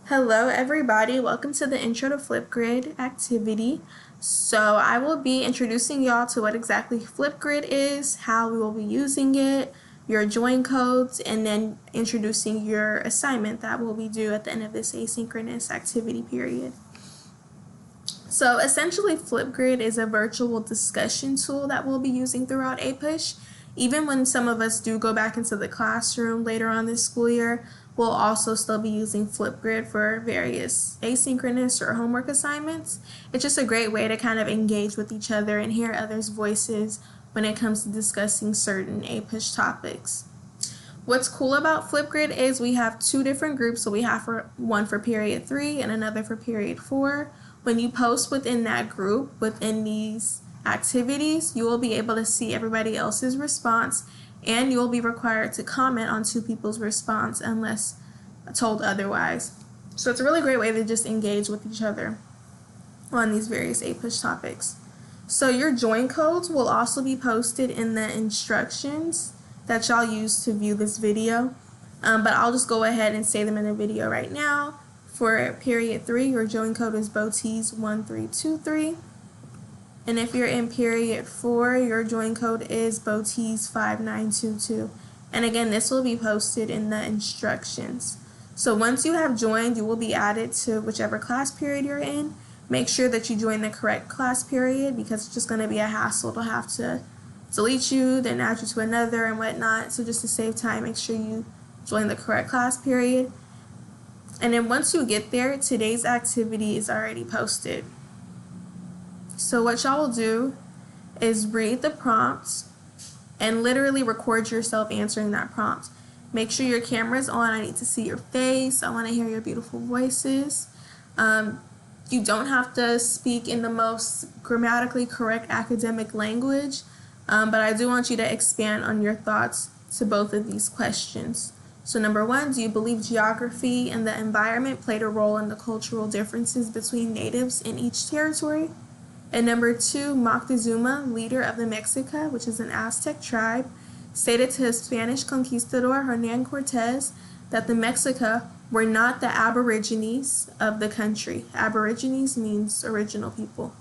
Hello everybody, welcome to the Intro to FlipGrid activity. So I will be introducing y'all to what exactly FlipGrid is, how we will be using it, your join codes, and then introducing your assignment that will be due at the end of this asynchronous activity period. So essentially FlipGrid is a virtual discussion tool that we'll be using throughout APUSH. Even when some of us do go back into the classroom later on this school year, we'll also still be using FlipGrid for various asynchronous or homework assignments. It's just a great way to kind of engage with each other and hear others' voices when it comes to discussing certain APUSH topics. What's cool about FlipGrid is we have two different groups, so we have one for period 3 and another for period 4. When you post within that group, within these activities, you will be able to see everybody else's response, and you will be required to comment on two people's response unless told otherwise. So it's a really great way to just engage with each other on these various APUSH topics. So your join codes will also be posted in the instructions that y'all use to view this video, but I'll just go ahead and say them in the video right now. For period 3, your join code is BOTES1323. And if you're in period 4, your join code is BOTES5922. And again, this will be posted in the instructions. So once you have joined, you will be added to whichever class period you're in. Make sure that you join the correct class period, because it's just going to be a hassle to have to delete you, then add you to another and whatnot. So just to save time, make sure you join the correct class period. And then once you get there, today's activity is already posted. So what y'all will do is read the prompts and literally record yourself answering that prompt. Make sure your camera's on. I need to see your face. I want to hear your beautiful voices. You don't have to speak in the most grammatically correct academic language, but I do want you to expand on your thoughts to both of these questions. So number 1, do you believe geography and the environment played a role in the cultural differences between natives in each territory? And number 2, Moctezuma, leader of the Mexica, which is an Aztec tribe, stated to his Spanish conquistador Hernan Cortez that the Mexica were not the aborigines of the country. Aborigines means original people.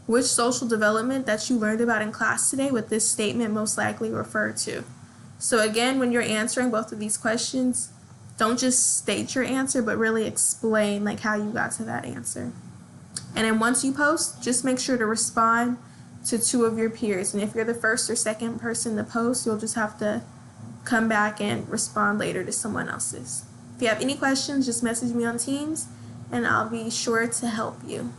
Which social development that you learned about in class today would this statement most likely refer to? So again, when you're answering both of these questions, don't just state your answer, but really explain like how you got to that answer. And then once you post, just make sure to respond to 2 of your peers. And if you're the first or second person to post, you'll just have to come back and respond later to someone else's. If you have any questions, just message me on Teams and I'll be sure to help you.